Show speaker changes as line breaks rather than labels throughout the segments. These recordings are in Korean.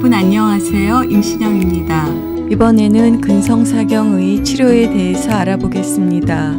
여러분 안녕하세요. 임신영입니다.
이번에는 근성사경의 치료에 대해서 알아보겠습니다.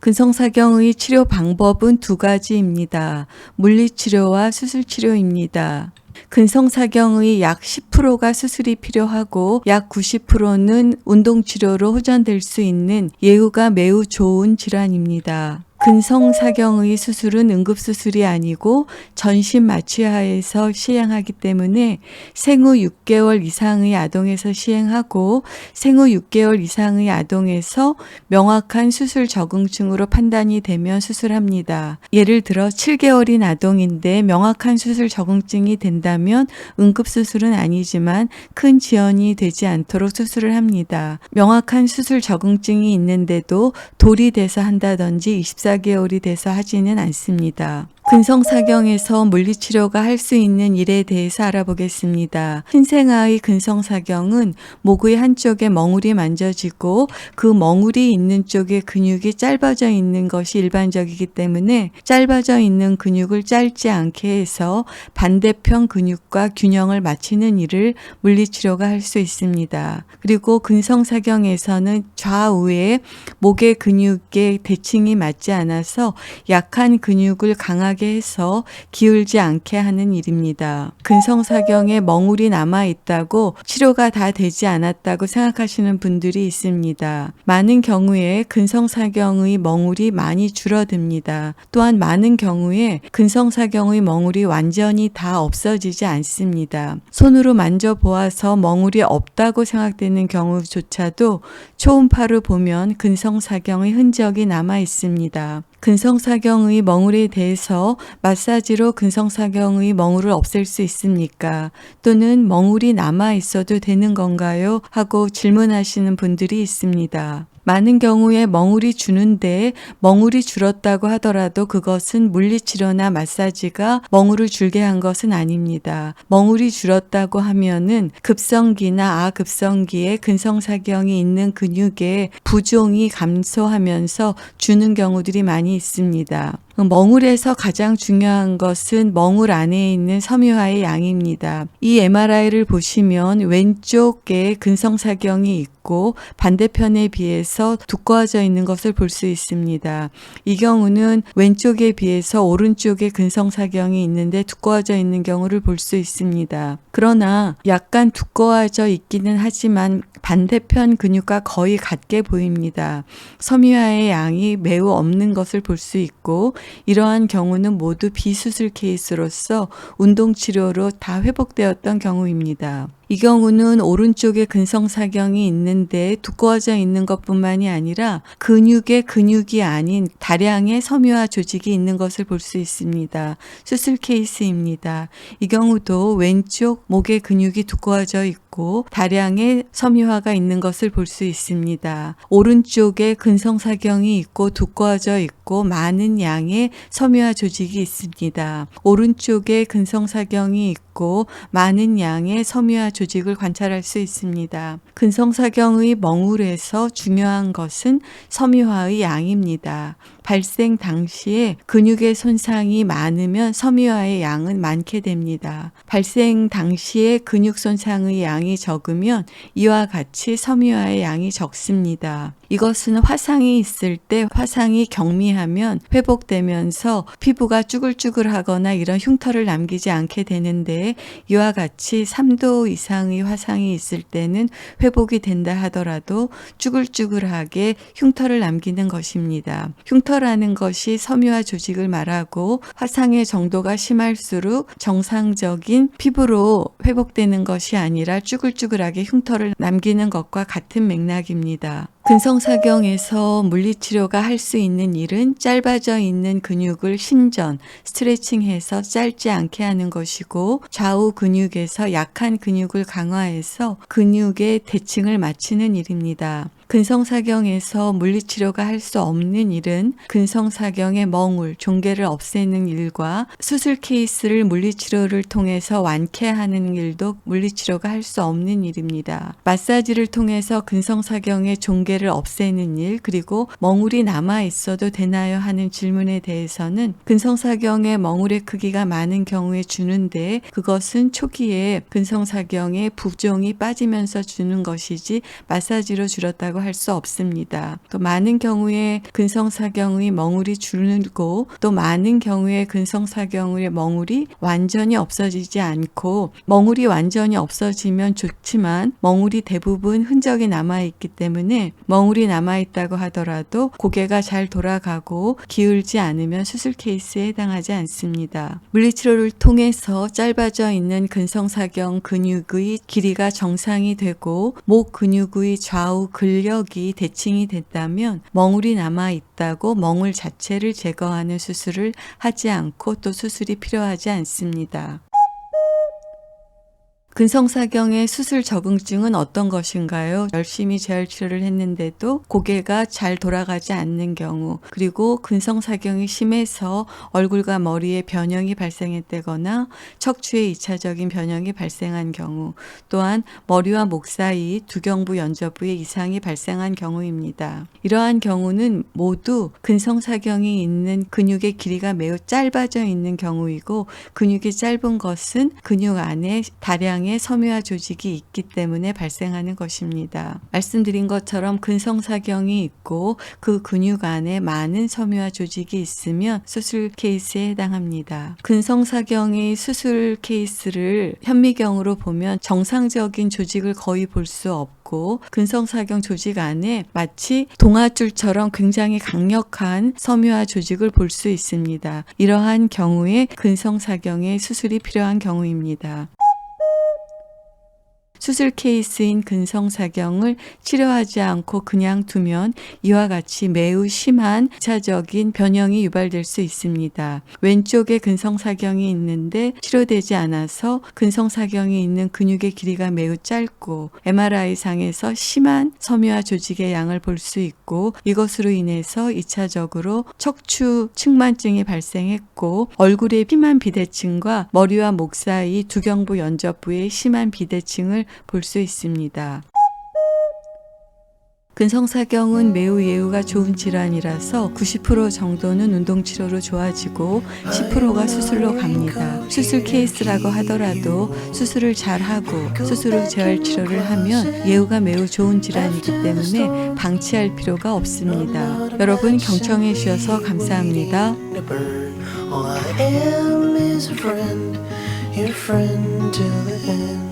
근성사경의 치료 방법은 두 가지입니다. 물리치료와 수술치료입니다. 근성사경의 약 10%가 수술이 필요하고 약 90%는 운동치료로 호전될 수 있는 예후가 매우 좋은 질환입니다. 근성사경의 수술은 응급수술이 아니고 전신 마취하에서 시행하기 때문에 생후 6개월 이상의 아동에서 시행하고 생후 6개월 이상의 아동에서 명확한 수술 적응증으로 판단이 되면 수술합니다. 예를 들어 7개월인 아동인데 명확한 수술 적응증이 된다면 응급수술은 아니지만 큰 지연이 되지 않도록 수술을 합니다. 명확한 수술 적응증이 있는데도 돌이 돼서 한다든지 24개월이 돼서 하지는 않습니다. 근성사경에서 물리치료가 할 수 있는 일에 대해서 알아보겠습니다. 신생아의 근성사경은 목의 한쪽에 멍울이 만져지고 그 멍울이 있는 쪽에 근육이 짧아져 있는 것이 일반적이기 때문에 짧아져 있는 근육을 짧지 않게 해서 반대편 근육과 균형을 맞추는 일을 물리치료가 할 수 있습니다. 그리고 근성사경에서는 좌우에 목의 근육의 대칭이 맞지 않아서 약한 근육을 강하게 해서 기울지 않게 하는 일입니다. 근성사경에 멍울이 남아 있다고 치료가 다 되지 않았다고 생각하시는 분들이 있습니다. 많은 경우에 근성사경의 멍울이 많이 줄어듭니다. 또한 많은 경우에 근성사경의 멍울이 완전히 다 없어지지 않습니다. 손으로 만져보아서 멍울이 없다고 생각되는 경우조차도 초음파로 보면 근성사경의 흔적이 남아 있습니다. 근성사경의 멍울에 대해서 마사지로 근성사경의 멍울을 없앨 수 있습니까? 또는 멍울이 남아 있어도 되는 건가요? 하고 질문하시는 분들이 있습니다. 많은 경우에 멍울이 주는데 멍울이 줄었다고 하더라도 그것은 물리치료나 마사지가 멍울을 줄게 한 것은 아닙니다. 멍울이 줄었다고 하면은 급성기나 아급성기에 근성사경이 있는 근육의 부종이 감소하면서 주는 경우들이 많이 있습니다. 멍울에서 가장 중요한 것은 멍울 안에 있는 섬유화의 양입니다. 이 MRI를 보시면 왼쪽에 근성사경이 있고 반대편에 비해서 두꺼워져 있는 것을 볼 수 있습니다. 이 경우는 왼쪽에 비해서 오른쪽에 근성사경이 있는데 두꺼워져 있는 경우를 볼 수 있습니다. 그러나 약간 두꺼워져 있기는 하지만 반대편 근육과 거의 같게 보입니다. 섬유화의 양이 매우 없는 것을 볼 수 있고 이러한 경우는 모두 비수술 케이스로서 운동치료로 다 회복되었던 경우입니다. 이 경우는 오른쪽에 근성사경이 있는데 두꺼워져 있는 것뿐만이 아니라 근육이 아닌 다량의 섬유화 조직이 있는 것을 볼 수 있습니다. 수술 케이스입니다. 이 경우도 왼쪽 목의 근육이 두꺼워져 있고 다량의 섬유화가 있는 것을 볼 수 있습니다. 오른쪽에 근성사경이 있고 두꺼워져 있고 많은 양의 섬유화 조직이 있습니다. 오른쪽에 근성사경이 있고 많은 양의 섬유화 조직을 관찰할 수 있습니다. 근성사경의 멍울에서 중요한 것은 섬유화의 양입니다. 발생 당시에 근육의 손상이 많으면 섬유화의 양은 많게 됩니다. 발생 당시에 근육 손상의 양이 적으면 이와 같이 섬유화의 양이 적습니다. 이것은 화상이 있을 때 화상이 경미하면 회복되면서 피부가 쭈글쭈글하거나 이런 흉터를 남기지 않게 되는데 이와 같이 3도 이상의 화상이 있을 때는 회복이 된다 하더라도 쭈글쭈글하게 흉터를 남기는 것입니다. 흉터라는 것이 섬유화 조직을 말하고 화상의 정도가 심할수록 정상적인 피부로 회복되는 것이 아니라 쭈글쭈글하게 흉터를 남기는 것과 같은 맥락입니다. 근성사경에서 물리치료가 할 수 있는 일은 짧아져 있는 근육을 신전, 스트레칭해서 짧지 않게 하는 것이고 좌우 근육에서 약한 근육을 강화해서 근육의 대칭을 맞추는 일입니다. 근성사경에서 물리치료가 할 수 없는 일은 근성사경의 멍울, 종괴를 없애는 일과 수술 케이스를 물리치료를 통해서 완쾌하는 일도 물리치료가 할 수 없는 일입니다. 마사지를 통해서 근성사경의 종괴를 고개를 없애는 일, 그리고 멍울이 남아 있어도 되나요 하는 질문에 대해서는 근성사경의 멍울의 크기가 많은 경우에 주는데 그것은 초기에 근성사경의 부종이 빠지면서 주는 것이지 마사지로 줄었다고 할 수 없습니다. 또 많은 경우에 근성사경의 멍울이 줄고 또 많은 경우에 근성사경의 멍울이 완전히 없어지지 않고 멍울이 완전히 없어지면 좋지만 멍울이 대부분 흔적이 남아있기 때문에 멍울이 남아있다고 하더라도 고개가 잘 돌아가고 기울지 않으면 수술 케이스에 해당하지 않습니다. 물리치료를 통해서 짧아져 있는 근성사경 근육의 길이가 정상이 되고 목 근육의 좌우 근력이 대칭이 됐다면 멍울이 남아있다고 멍울 자체를 제거하는 수술을 하지 않고 또 수술이 필요하지 않습니다. 근성사경의 수술 적응증은 어떤 것인가요? 열심히 재활치료를 했는데도 고개가 잘 돌아가지 않는 경우, 그리고 근성사경이 심해서 얼굴과 머리에 변형이 발생했다거나 척추에 2차적인 변형이 발생한 경우, 또한 머리와 목 사이 두경부 연접부에 이상이 발생한 경우입니다. 이러한 경우는 모두 근성사경이 있는 근육의 길이가 매우 짧아져 있는 경우이고 근육이 짧은 것은 근육 안에 다량의 섬유화 조직이 있기 때문에 발생하는 것입니다. 말씀드린 것처럼 근성사경이 있고 그 근육 안에 많은 섬유화 조직이 있으면 수술 케이스에 해당합니다. 근성사경의 수술 케이스를 현미경으로 보면 정상적인 조직을 거의 볼 수 없고 근성사경 조직 안에 마치 동아줄처럼 굉장히 강력한 섬유화 조직을 볼 수 있습니다. 이러한 경우에 근성사경의 수술이 필요한 경우입니다. 수술 케이스인 근성사경을 치료하지 않고 그냥 두면 이와 같이 매우 심한 2차적인 변형이 유발될 수 있습니다. 왼쪽에 근성사경이 있는데 치료되지 않아서 근성사경이 있는 근육의 길이가 매우 짧고 MRI상에서 심한 섬유화 조직의 양을 볼 수 있고 이것으로 인해서 2차적으로 척추 측만증이 발생했고 얼굴에 심한 비대칭과 머리와 목 사이 두경부 연접부에 심한 비대칭을 볼 수 있습니다. 근성사경은 매우 예후가 좋은 질환이라서 90% 정도는 운동치료로 좋아지고 10%가 수술로 갑니다. 수술 케이스라고 하더라도 수술을 잘하고 수술 후 재활치료를 하면 예후가 매우 좋은 질환이기 때문에 방치할 필요가 없습니다. 여러분 경청해 주셔서 감사합니다.
All I am is a friend, your friend till the end.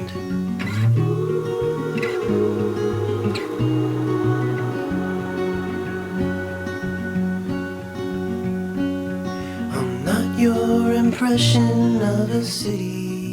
I'm not your impression of a city.